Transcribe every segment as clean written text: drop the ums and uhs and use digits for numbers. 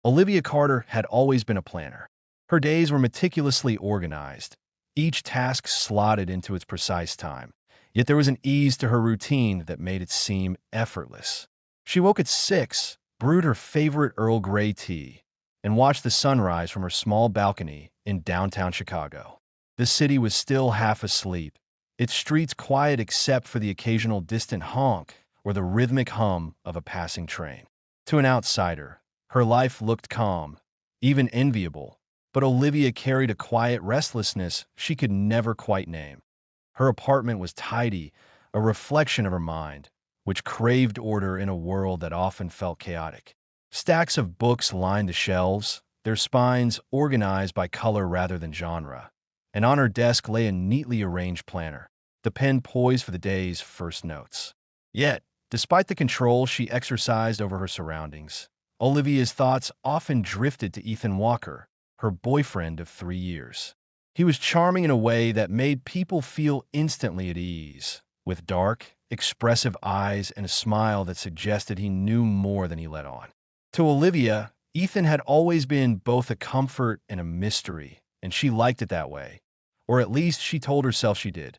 Olivia Carter had always been a planner. Her days were meticulously organized, each task slotted into its precise time. Yet there was an ease to her routine that made it seem effortless. She woke at 6, brewed her favorite Earl Grey tea, and watched the sunrise from her small balcony in downtown Chicago. The city was still half asleep, its streets quiet except for the occasional distant honk or the rhythmic hum of a passing train. To an outsider, her life looked calm, even enviable, but Olivia carried a quiet restlessness she could never quite name. Her apartment was tidy, a reflection of her mind, which craved order in a world that often felt chaotic. Stacks of books lined the shelves, their spines organized by color rather than genre, and on her desk lay a neatly arranged planner, the pen poised for the day's first notes. Yet, despite the control she exercised over her surroundings, Olivia's thoughts often drifted to Ethan Walker, her boyfriend of 3 years. He was charming in a way that made people feel instantly at ease, with dark, expressive eyes and a smile that suggested he knew more than he let on. To Olivia, Ethan had always been both a comfort and a mystery, and she liked it that way, or at least she told herself she did.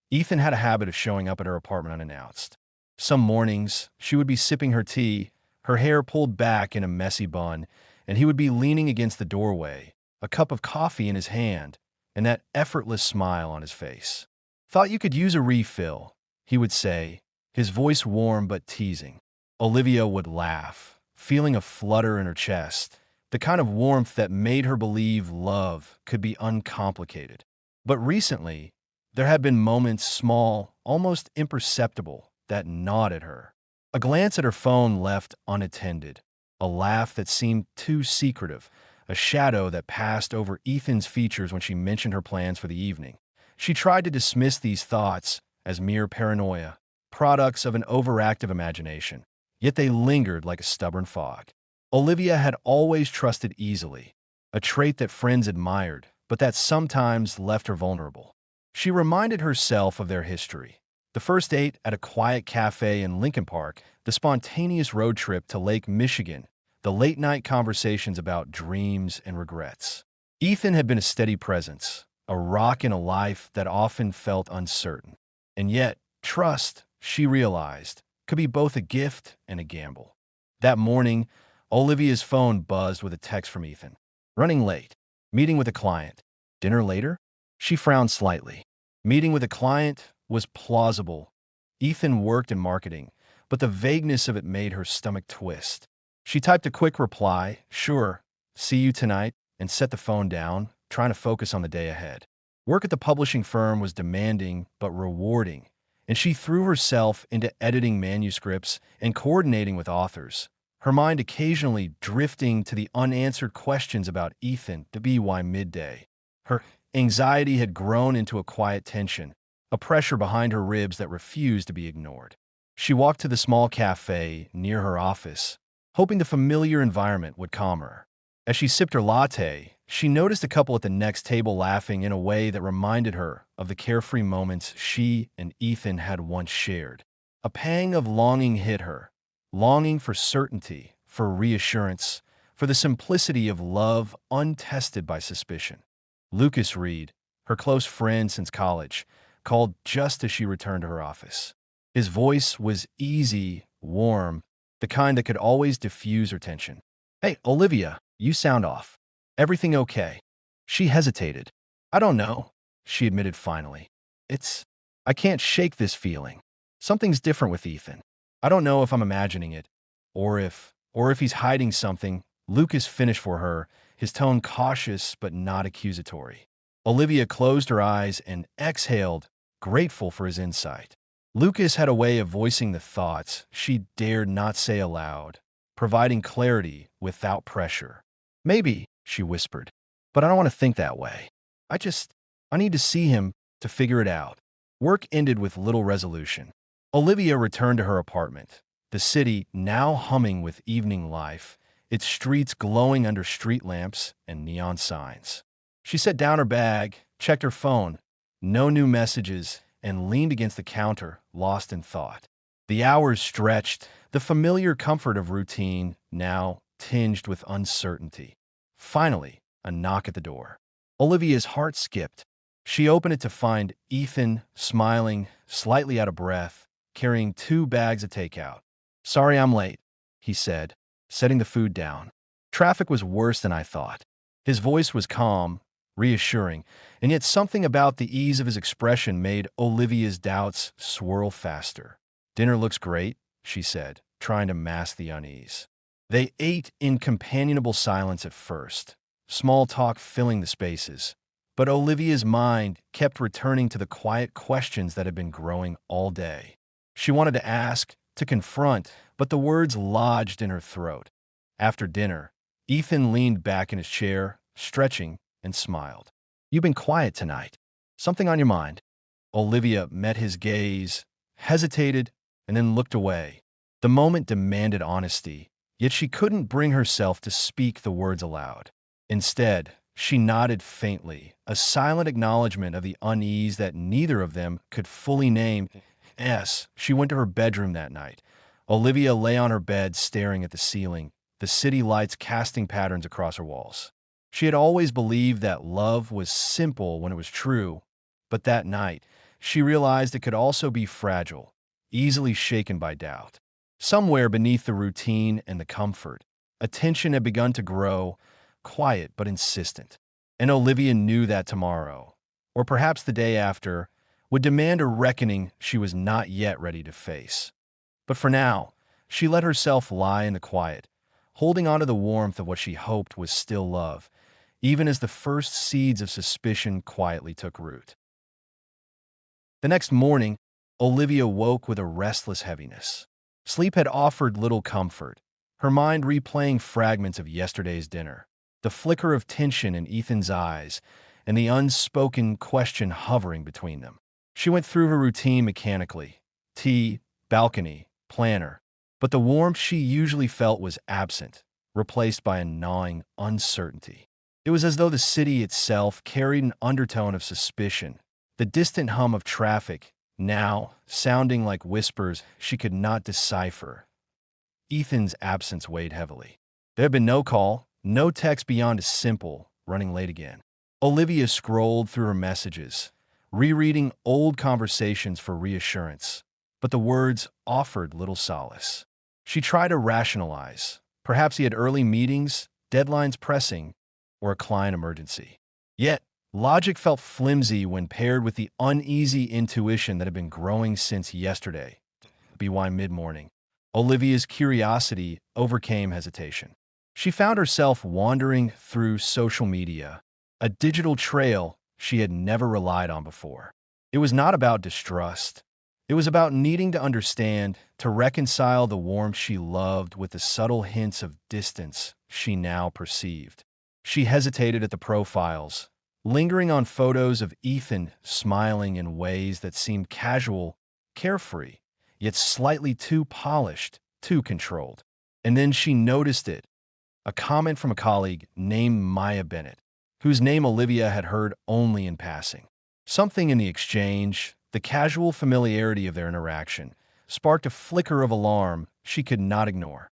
Ethan had a habit of showing up at her apartment unannounced. Some mornings, she would be sipping her tea, her hair pulled back in a messy bun, and he would be leaning against the doorway, a cup of coffee in his hand, and that effortless smile on his face. "Thought you could use a refill," he would say, his voice warm but teasing. Olivia would laugh, feeling a flutter in her chest, the kind of warmth that made her believe love could be uncomplicated. But recently, there had been moments small, almost imperceptible, that gnawed at her. A glance at her phone left unattended, a laugh that seemed too secretive, a shadow that passed over Ethan's features when she mentioned her plans for the evening. She tried to dismiss these thoughts as mere paranoia, products of an overactive imagination, yet they lingered like a stubborn fog. Olivia had always trusted easily, a trait that friends admired, but that sometimes left her vulnerable. She reminded herself of their history. The first date at a quiet cafe in Lincoln Park, the spontaneous road trip to Lake Michigan, the late-night conversations about dreams and regrets. Ethan had been a steady presence, a rock in a life that often felt uncertain. And yet, trust, she realized, could be both a gift and a gamble. That morning, Olivia's phone buzzed with a text from Ethan. "Running late. Meeting with a client. Dinner later?" She frowned slightly. Meeting with a client was plausible. Ethan worked in marketing, but the vagueness of it made her stomach twist. She typed a quick reply, "Sure, see you tonight," and set the phone down, trying to focus on the day ahead. Work at the publishing firm was demanding but rewarding, and she threw herself into editing manuscripts and coordinating with authors, her mind occasionally drifting to the unanswered questions about Ethan to be why midday. Her anxiety had grown into a quiet tension, a pressure behind her ribs that refused to be ignored. She walked to the small cafe near her office, hoping the familiar environment would calm her. As she sipped her latte, she noticed a couple at the next table laughing in a way that reminded her of the carefree moments she and Ethan had once shared. A pang of longing hit her, longing for certainty, for reassurance, for the simplicity of love untested by suspicion. Lucas Reed, her close friend since college, called just as she returned to her office. His voice was easy, warm, the kind that could always diffuse her tension. "Hey, Olivia, you sound off. Everything okay?" She hesitated. "I don't know," she admitted finally. I can't shake this feeling. Something's different with Ethan. I don't know if I'm imagining it, or if he's hiding something." Lucas finished for her, his tone cautious but not accusatory. Olivia closed her eyes and exhaled, grateful for his insight. Lucas had a way of voicing the thoughts she dared not say aloud, providing clarity without pressure. "Maybe," she whispered, "but I don't want to think that way. I need to see him to figure it out." Work ended with little resolution. Olivia returned to her apartment, the city now humming with evening life, its streets glowing under street lamps and neon signs. She set down her bag, checked her phone, no new messages, and leaned against the counter, lost in thought. The hours stretched, the familiar comfort of routine now tinged with uncertainty. Finally, a knock at the door. Olivia's heart skipped. She opened it to find Ethan, smiling, slightly out of breath, carrying 2 bags of takeout. "Sorry I'm late," he said, setting the food down. "Traffic was worse than I thought." His voice was calm, reassuring, and yet something about the ease of his expression made Olivia's doubts swirl faster. "Dinner looks great," she said, trying to mask the unease. They ate in companionable silence at first, small talk filling the spaces, but Olivia's mind kept returning to the quiet questions that had been growing all day. She wanted to ask, to confront, but the words lodged in her throat. After dinner, Ethan leaned back in his chair, stretching, and smiled. "You've been quiet tonight. Something on your mind?" Olivia met his gaze, hesitated, and then looked away. The moment demanded honesty, yet she couldn't bring herself to speak the words aloud. Instead, she nodded faintly, a silent acknowledgement of the unease that neither of them could fully name. She went to her bedroom that night. Olivia lay on her bed staring at the ceiling, the city lights casting patterns across her walls. She had always believed that love was simple when it was true, but that night, she realized it could also be fragile, easily shaken by doubt. Somewhere beneath the routine and the comfort, a tension had begun to grow, quiet but insistent. And Olivia knew that tomorrow, or perhaps the day after, would demand a reckoning she was not yet ready to face. But for now, she let herself lie in the quiet, holding on to the warmth of what she hoped was still love, even as the first seeds of suspicion quietly took root. The next morning, Olivia woke with a restless heaviness. Sleep had offered little comfort, her mind replaying fragments of yesterday's dinner, the flicker of tension in Ethan's eyes, and the unspoken question hovering between them. She went through her routine mechanically: tea, balcony, planner, but the warmth she usually felt was absent, replaced by a gnawing uncertainty. It was as though the city itself carried an undertone of suspicion, the distant hum of traffic, now sounding like whispers she could not decipher. Ethan's absence weighed heavily. There had been no call, no text beyond a simple, "running late again." Olivia scrolled through her messages, rereading old conversations for reassurance, but the words offered little solace. She tried to rationalize. Perhaps he had early meetings, deadlines pressing, or a client emergency. Yet, logic felt flimsy when paired with the uneasy intuition that had been growing since yesterday. By mid-morning, Olivia's curiosity overcame hesitation. She found herself wandering through social media, a digital trail she had never relied on before. It was not about distrust. It was about needing to understand, to reconcile the warmth she loved with the subtle hints of distance she now perceived. She hesitated at the profiles, lingering on photos of Ethan smiling in ways that seemed casual, carefree, yet slightly too polished, too controlled. And then she noticed it, a comment from a colleague named Maya Bennett, whose name Olivia had heard only in passing. Something in the exchange, the casual familiarity of their interaction, sparked a flicker of alarm she could not ignore.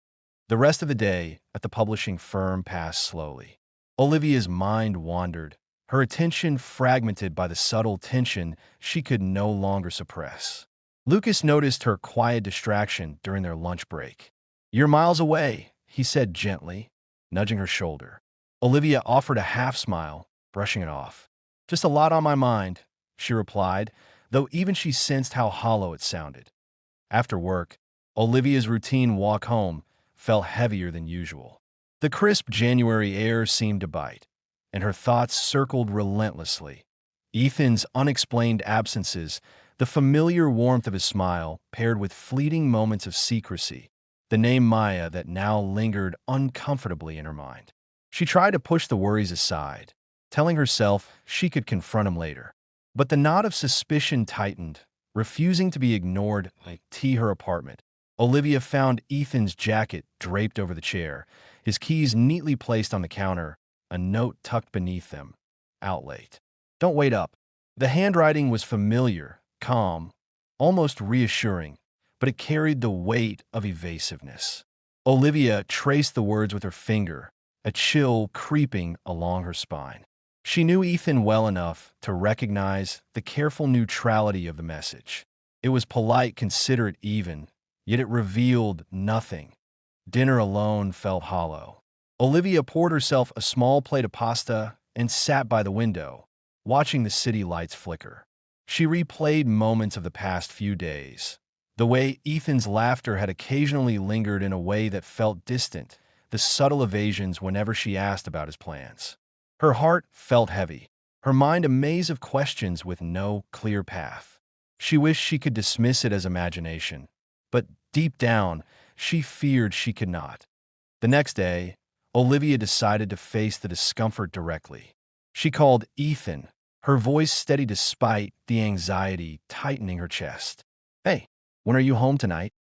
The rest of the day at the publishing firm passed slowly. Olivia's mind wandered, her attention fragmented by the subtle tension she could no longer suppress. Lucas noticed her quiet distraction during their lunch break. "You're miles away," he said gently, nudging her shoulder. Olivia offered a half-smile, brushing it off. "Just a lot on my mind," she replied, though even she sensed how hollow it sounded. After work, Olivia's routine walk home felt heavier than usual. The crisp January air seemed to bite, and her thoughts circled relentlessly. Ethan's unexplained absences, the familiar warmth of his smile, paired with fleeting moments of secrecy, the name Maya that now lingered uncomfortably in her mind. She tried to push the worries aside, telling herself she could confront him later. But the knot of suspicion tightened, refusing to be ignored. Her apartment. Olivia found Ethan's jacket draped over the chair, his keys neatly placed on the counter, a note tucked beneath them. "Out late. Don't wait up." The handwriting was familiar, calm, almost reassuring, but it carried the weight of evasiveness. Olivia traced the words with her finger, a chill creeping along her spine. She knew Ethan well enough to recognize the careful neutrality of the message. It was polite, considerate even, yet it revealed nothing. Dinner alone felt hollow. Olivia poured herself a small plate of pasta and sat by the window, watching the city lights flicker. She replayed moments of the past few days. The way Ethan's laughter had occasionally lingered in a way that felt distant, the subtle evasions whenever she asked about his plans. Her heart felt heavy, her mind a maze of questions with no clear path. She wished she could dismiss it as imagination, but deep down, she feared she could not. The next day, Olivia decided to face the discomfort directly. She called Ethan, her voice steady despite the anxiety tightening her chest. "Hey, when are you home tonight?"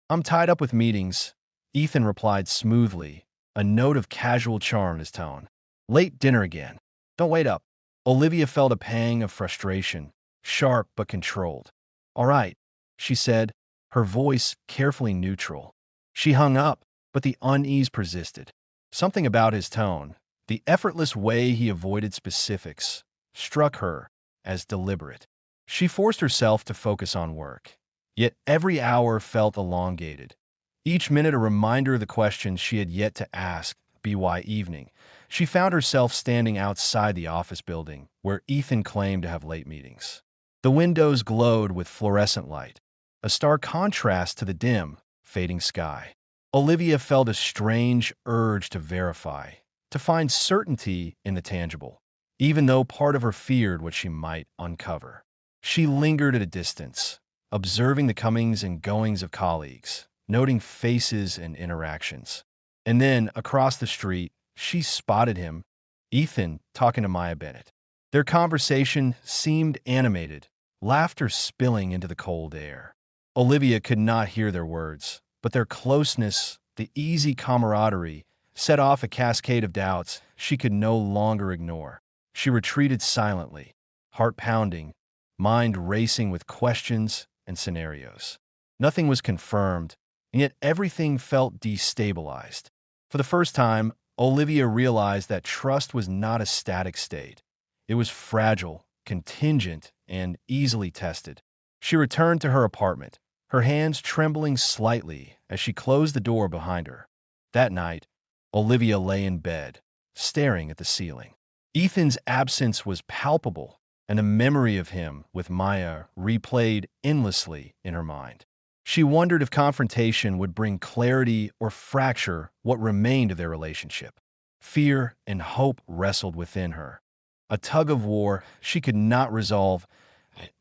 "I'm tied up with meetings," Ethan replied smoothly, a note of casual charm in his tone. "Late dinner again. Don't wait up." Olivia felt a pang of frustration, sharp but controlled. "All right," she said, her voice carefully neutral. She hung up, but the unease persisted. Something about his tone, the effortless way he avoided specifics, struck her as deliberate. She forced herself to focus on work. Yet every hour felt elongated. Each minute a reminder of the questions she had yet to ask. By evening, she found herself standing outside the office building where Ethan claimed to have late meetings. The windows glowed with fluorescent light, a stark contrast to the dim, fading sky. Olivia felt a strange urge to verify, to find certainty in the tangible, even though part of her feared what she might uncover. She lingered at a distance, observing the comings and goings of colleagues, noting faces and interactions. And then, across the street, she spotted him, Ethan, talking to Maya Bennett. Their conversation seemed animated, laughter spilling into the cold air. Olivia could not hear their words, but their closeness, the easy camaraderie, set off a cascade of doubts she could no longer ignore. She retreated silently, heart pounding, mind racing with questions and scenarios. Nothing was confirmed, and yet everything felt destabilized. For the first time, Olivia realized that trust was not a static state. It was fragile, contingent, and easily tested. She returned to her apartment, her hands trembling slightly as she closed the door behind her. That night, Olivia lay in bed, staring at the ceiling. Ethan's absence was palpable, and a memory of him with Maya replayed endlessly in her mind. She wondered if confrontation would bring clarity or fracture what remained of their relationship. Fear and hope wrestled within her, a tug of war she could not resolve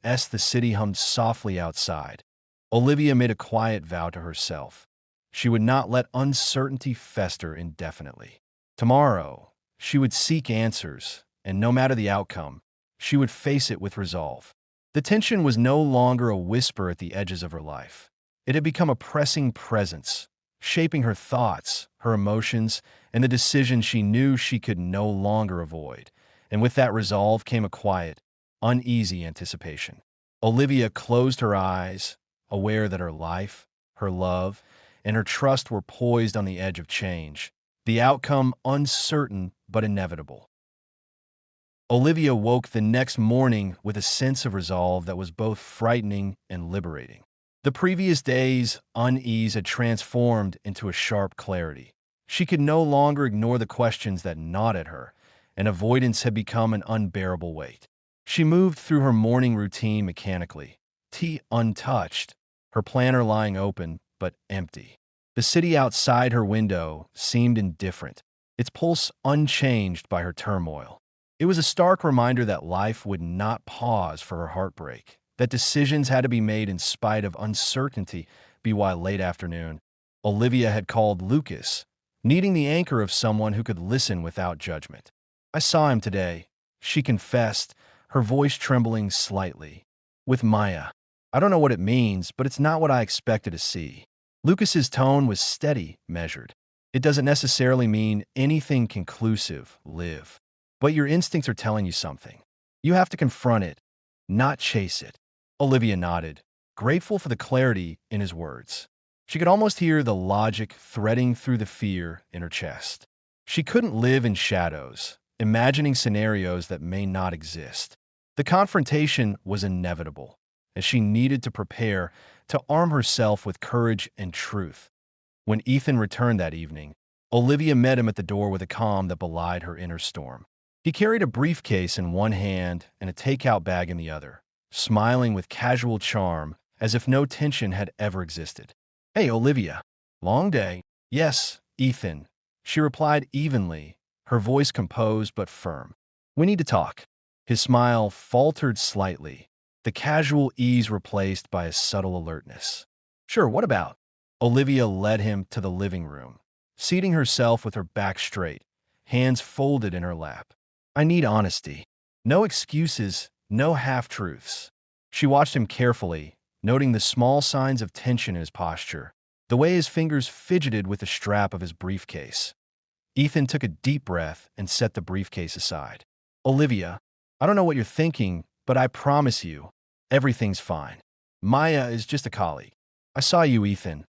as the city hummed softly outside. Olivia made a quiet vow to herself. She would not let uncertainty fester indefinitely. Tomorrow, she would seek answers, and no matter the outcome, she would face it with resolve. The tension was no longer a whisper at the edges of her life. It had become a pressing presence, shaping her thoughts, her emotions, and the decisions she knew she could no longer avoid. And with that resolve came a quiet, uneasy anticipation. Olivia closed her eyes, aware that her life, her love, and her trust were poised on the edge of change, the outcome uncertain but inevitable. Olivia woke the next morning with a sense of resolve that was both frightening and liberating. The previous day's unease had transformed into a sharp clarity. She could no longer ignore the questions that gnawed at her, and avoidance had become an unbearable weight. She moved through her morning routine mechanically, tea untouched, her planner lying open but empty. The city outside her window seemed indifferent, its pulse unchanged by her turmoil. It was a stark reminder that life would not pause for her heartbreak, that decisions had to be made in spite of uncertainty. By late afternoon, Olivia had called Lucas, needing the anchor of someone who could listen without judgment. "I saw him today," she confessed, her voice trembling slightly. "With Maya. I don't know what it means, but it's not what I expected to see." Lucas's tone was steady, measured. "It doesn't necessarily mean anything conclusive, Liv. But your instincts are telling you something. You have to confront it, not chase it." Olivia nodded, grateful for the clarity in his words. She could almost hear the logic threading through the fear in her chest. She couldn't live in shadows, imagining scenarios that may not exist. The confrontation was inevitable, as she needed to prepare to arm herself with courage and truth. When Ethan returned that evening, Olivia met him at the door with a calm that belied her inner storm. He carried a briefcase in one hand and a takeout bag in the other, smiling with casual charm as if no tension had ever existed. "Hey, Olivia. Long day." "Yes, Ethan," she replied evenly, her voice composed but firm. "We need to talk." His smile faltered slightly, the casual ease replaced by a subtle alertness. "Sure, what about?" Olivia led him to the living room, seating herself with her back straight, hands folded in her lap. "I need honesty. No excuses, no half-truths." She watched him carefully, noting the small signs of tension in his posture, the way his fingers fidgeted with the strap of his briefcase. Ethan took a deep breath and set the briefcase aside. "Olivia, I don't know what you're thinking, but I promise you, everything's fine. Maya is just a colleague." "I saw you, Ethan,"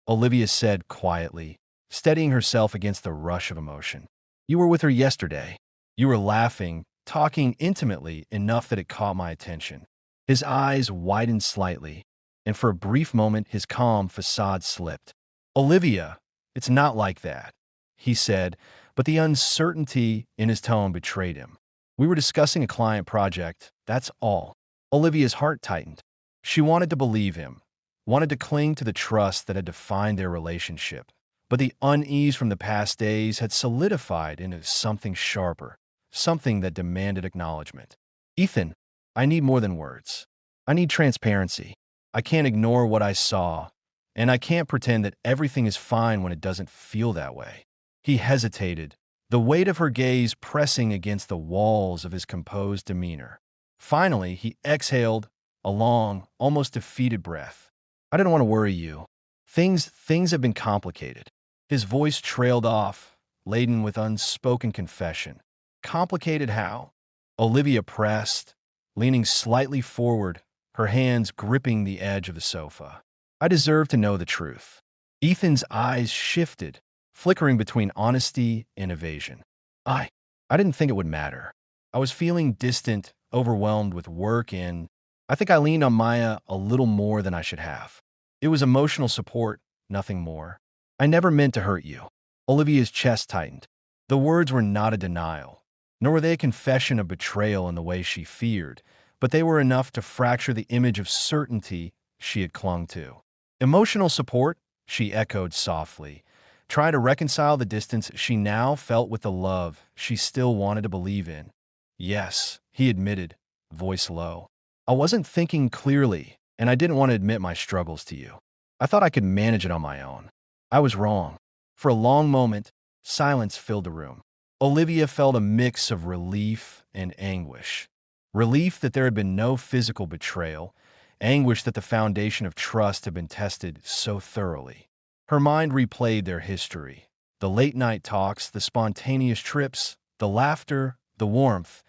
Olivia said quietly, steadying herself against the rush of emotion. "You were with her yesterday. You were laughing, talking intimately enough that it caught my attention." His eyes widened slightly, and for a brief moment his calm facade slipped. "Olivia, it's not like that," he said, but the uncertainty in his tone betrayed him. "We were discussing a client project, that's all." Olivia's heart tightened. She wanted to believe him, wanted to cling to the trust that had defined their relationship. But the unease from the past days had solidified into something sharper, something that demanded acknowledgement. "Ethan, I need more than words. I need transparency. I can't ignore what I saw, and I can't pretend that everything is fine when it doesn't feel that way." He hesitated, the weight of her gaze pressing against the walls of his composed demeanor. Finally, he exhaled a long, almost defeated breath. "I didn't want to worry you. Things have been complicated." His voice trailed off, laden with unspoken confession. "Complicated how?" Olivia pressed, leaning slightly forward, her hands gripping the edge of the sofa. "I deserve to know the truth." Ethan's eyes shifted, flickering between honesty and evasion. I didn't think it would matter. I was feeling distant, overwhelmed with work, and I think I leaned on Maya a little more than I should have. It was emotional support, nothing more. "I never meant to hurt you." Olivia's chest tightened. The words were not a denial, nor were they a confession of betrayal in the way she feared, but they were enough to fracture the image of certainty she had clung to. "Emotional support?" she echoed softly, trying to reconcile the distance she now felt with the love she still wanted to believe in. "Yes," he admitted, voice low. "I wasn't thinking clearly, and I didn't want to admit my struggles to you. I thought I could manage it on my own. I was wrong." For a long moment, silence filled the room. Olivia felt a mix of relief and anguish. Relief that there had been no physical betrayal, anguish that the foundation of trust had been tested so thoroughly. Her mind replayed their history, the late-night talks, the spontaneous trips, the laughter, the warmth,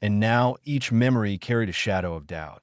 and now each memory carried a shadow of doubt.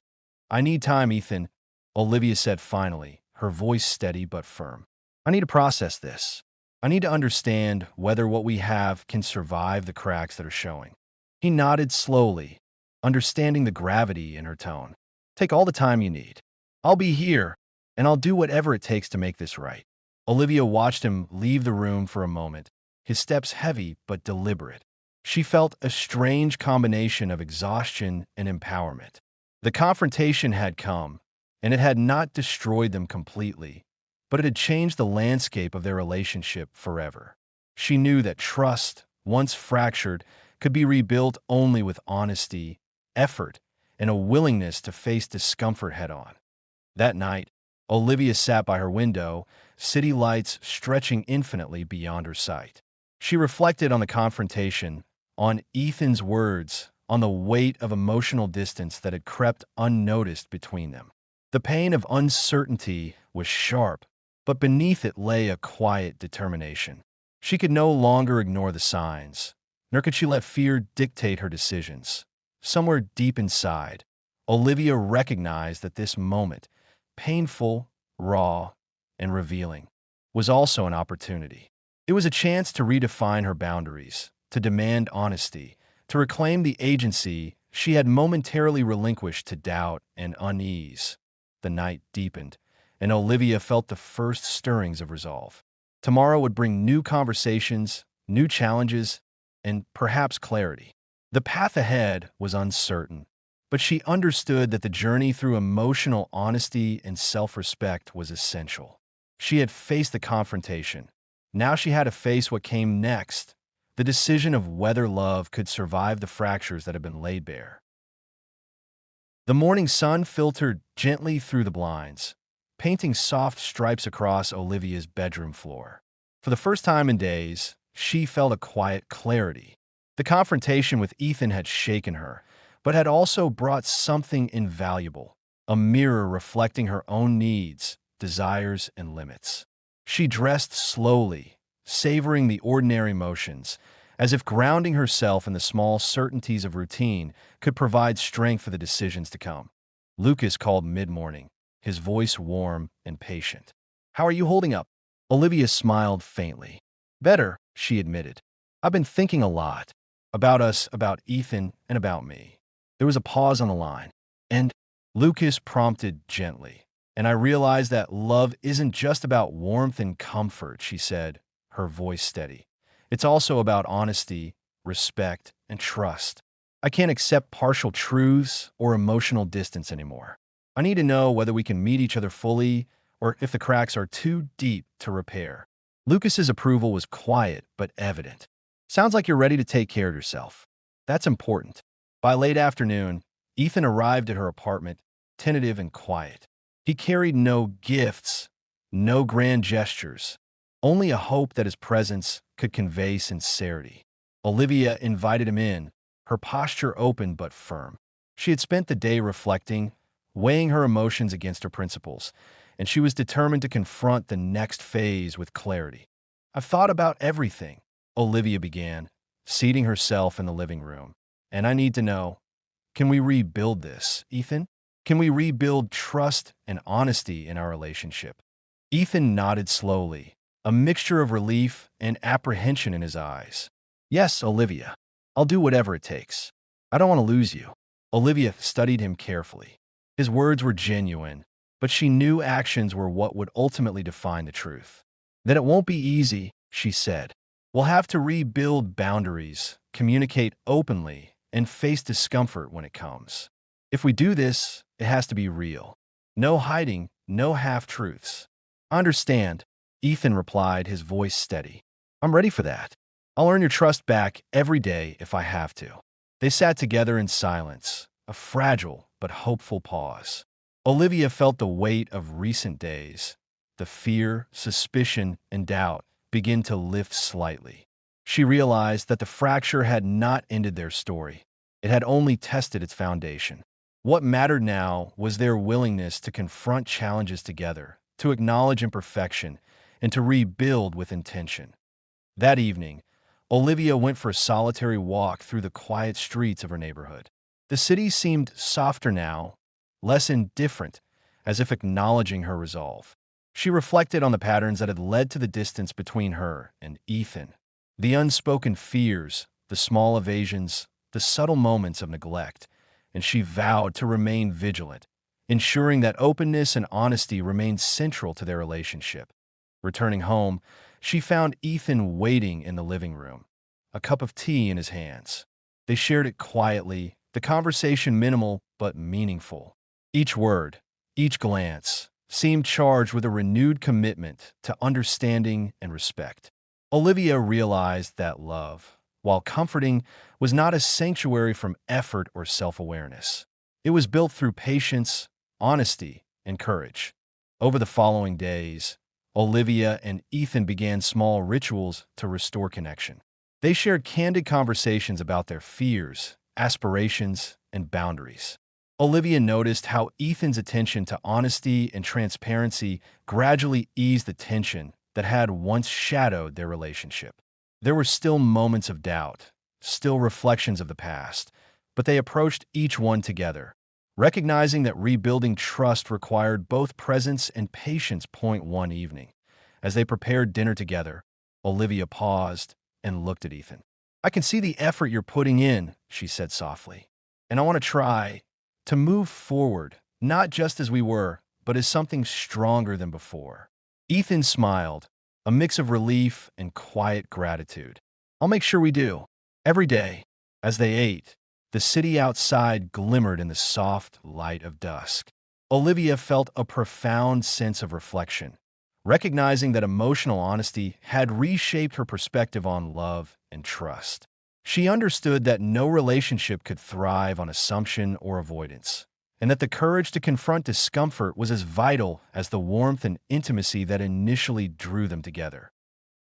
"I need time, Ethan," Olivia said finally, her voice steady but firm. "I need to process this. I need to understand whether what we have can survive the cracks that are showing." He nodded slowly, understanding the gravity in her tone. "Take all the time you need. I'll be here, and I'll do whatever it takes to make this right." Olivia watched him leave the room for a moment, his steps heavy but deliberate. She felt a strange combination of exhaustion and empowerment. The confrontation had come, and it had not destroyed them completely, but it had changed the landscape of their relationship forever. She knew that trust, once fractured, could be rebuilt only with honesty, effort, and a willingness to face discomfort head-on. That night, Olivia sat by her window, city lights stretching infinitely beyond her sight. She reflected on the confrontation, on Ethan's words, on the weight of emotional distance that had crept unnoticed between them. The pain of uncertainty was sharp, but beneath it lay a quiet determination. She could no longer ignore the signs, nor could she let fear dictate her decisions. Somewhere deep inside, Olivia recognized that this moment, painful, raw, and revealing, was also an opportunity. It was a chance to redefine her boundaries, to demand honesty, to reclaim the agency she had momentarily relinquished to doubt and unease. The night deepened, and Olivia felt the first stirrings of resolve. Tomorrow would bring new conversations, new challenges, and perhaps clarity. The path ahead was uncertain, but she understood that the journey through emotional honesty and self-respect was essential. She had faced the confrontation. Now she had to face what came next, the decision of whether love could survive the fractures that had been laid bare. The morning sun filtered gently through the blinds, painting soft stripes across Olivia's bedroom floor. For the first time in days, she felt a quiet clarity. The confrontation with Ethan had shaken her, but had also brought something invaluable, a mirror reflecting her own needs, desires, and limits. She dressed slowly, savoring the ordinary motions, as if grounding herself in the small certainties of routine could provide strength for the decisions to come. Lucas called mid-morning, his voice warm and patient. "How are you holding up?" Olivia smiled faintly. "Better," she admitted. "I've been thinking a lot. About us, about Ethan, and about me." There was a pause on the line, and Lucas prompted gently. "And I realized that love isn't just about warmth and comfort," she said, her voice steady. "It's also about honesty, respect, and trust. I can't accept partial truths or emotional distance anymore. I need to know whether we can meet each other fully or if the cracks are too deep to repair." Lucas's approval was quiet but evident. "Sounds like you're ready to take care of yourself. That's important." By late afternoon, Ethan arrived at her apartment, tentative and quiet. He carried no gifts, no grand gestures, only a hope that his presence could convey sincerity. Olivia invited him in, her posture open but firm. She had spent the day reflecting, weighing her emotions against her principles, and she was determined to confront the next phase with clarity. "I've thought about everything," Olivia began, seating herself in the living room. "And I need to know, can we rebuild this, Ethan? Can we rebuild trust and honesty in our relationship?" Ethan nodded slowly, a mixture of relief and apprehension in his eyes. "Yes, Olivia. I'll do whatever it takes. I don't want to lose you." Olivia studied him carefully. His words were genuine, but she knew actions were what would ultimately define the truth. "That it won't be easy," she said. "We'll have to rebuild boundaries, communicate openly, and face discomfort when it comes. If we do this, it has to be real. No hiding, no half-truths." "I understand," Ethan replied, his voice steady. "I'm ready for that. I'll earn your trust back every day if I have to." They sat together in silence, a fragile but hopeful pause. Olivia felt the weight of recent days. The fear, suspicion, and doubt begin to lift slightly. She realized that the fracture had not ended their story. It had only tested its foundation. What mattered now was their willingness to confront challenges together, to acknowledge imperfection, and to rebuild with intention. That evening, Olivia went for a solitary walk through the quiet streets of her neighborhood. The city seemed softer now, less indifferent, as if acknowledging her resolve. She reflected on the patterns that had led to the distance between her and Ethan. The unspoken fears, the small evasions, the subtle moments of neglect, and she vowed to remain vigilant, ensuring that openness and honesty remained central to their relationship. Returning home, she found Ethan waiting in the living room, a cup of tea in his hands. They shared it quietly, the conversation minimal but meaningful. Each word, each glance, seemed charged with a renewed commitment to understanding and respect. Olivia realized that love, while comforting, was not a sanctuary from effort or self-awareness. It was built through patience, honesty, and courage. Over the following days, Olivia and Ethan began small rituals to restore connection. They shared candid conversations about their fears, aspirations, and boundaries. Olivia noticed how Ethan's attention to honesty and transparency gradually eased the tension that had once shadowed their relationship. There were still moments of doubt, still reflections of the past, but they approached each one together, Recognizing that rebuilding trust required both presence and patience. Point one evening, as they prepared dinner together, Olivia paused and looked at Ethan. I can see the effort you're putting in, she said softly, and I want to try to move forward, not just as we were, but as something stronger than before. Ethan smiled, a mix of relief and quiet gratitude. I'll make sure we do. Every day, as they ate, the city outside glimmered in the soft light of dusk. Olivia felt a profound sense of reflection, recognizing that emotional honesty had reshaped her perspective on love and trust. She understood that no relationship could thrive on assumption or avoidance, and that the courage to confront discomfort was as vital as the warmth and intimacy that initially drew them together.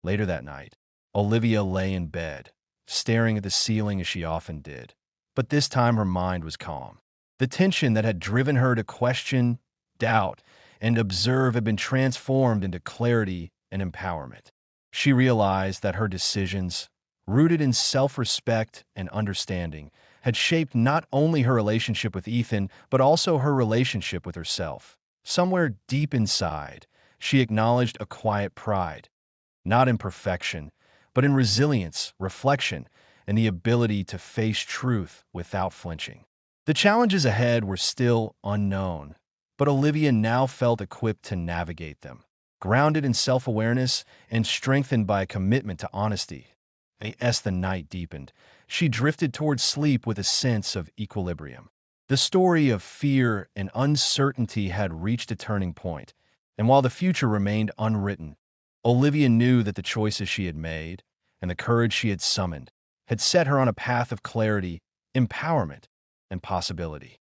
Later that night, Olivia lay in bed, staring at the ceiling as she often did. But this time her mind was calm. The tension that had driven her to question, doubt, and observe had been transformed into clarity and empowerment. She realized that her decisions, rooted in self-respect and understanding, had shaped not only her relationship with Ethan, but also her relationship with herself. Somewhere deep inside, she acknowledged a quiet pride, not in perfection, but in resilience, reflection, and the ability to face truth without flinching. The challenges ahead were still unknown, but Olivia now felt equipped to navigate them, grounded in self-awareness and strengthened by a commitment to honesty. As the night deepened, she drifted towards sleep with a sense of equilibrium. The story of fear and uncertainty had reached a turning point, and while the future remained unwritten, Olivia knew that the choices she had made and the courage she had summoned had set her on a path of clarity, empowerment, and possibility.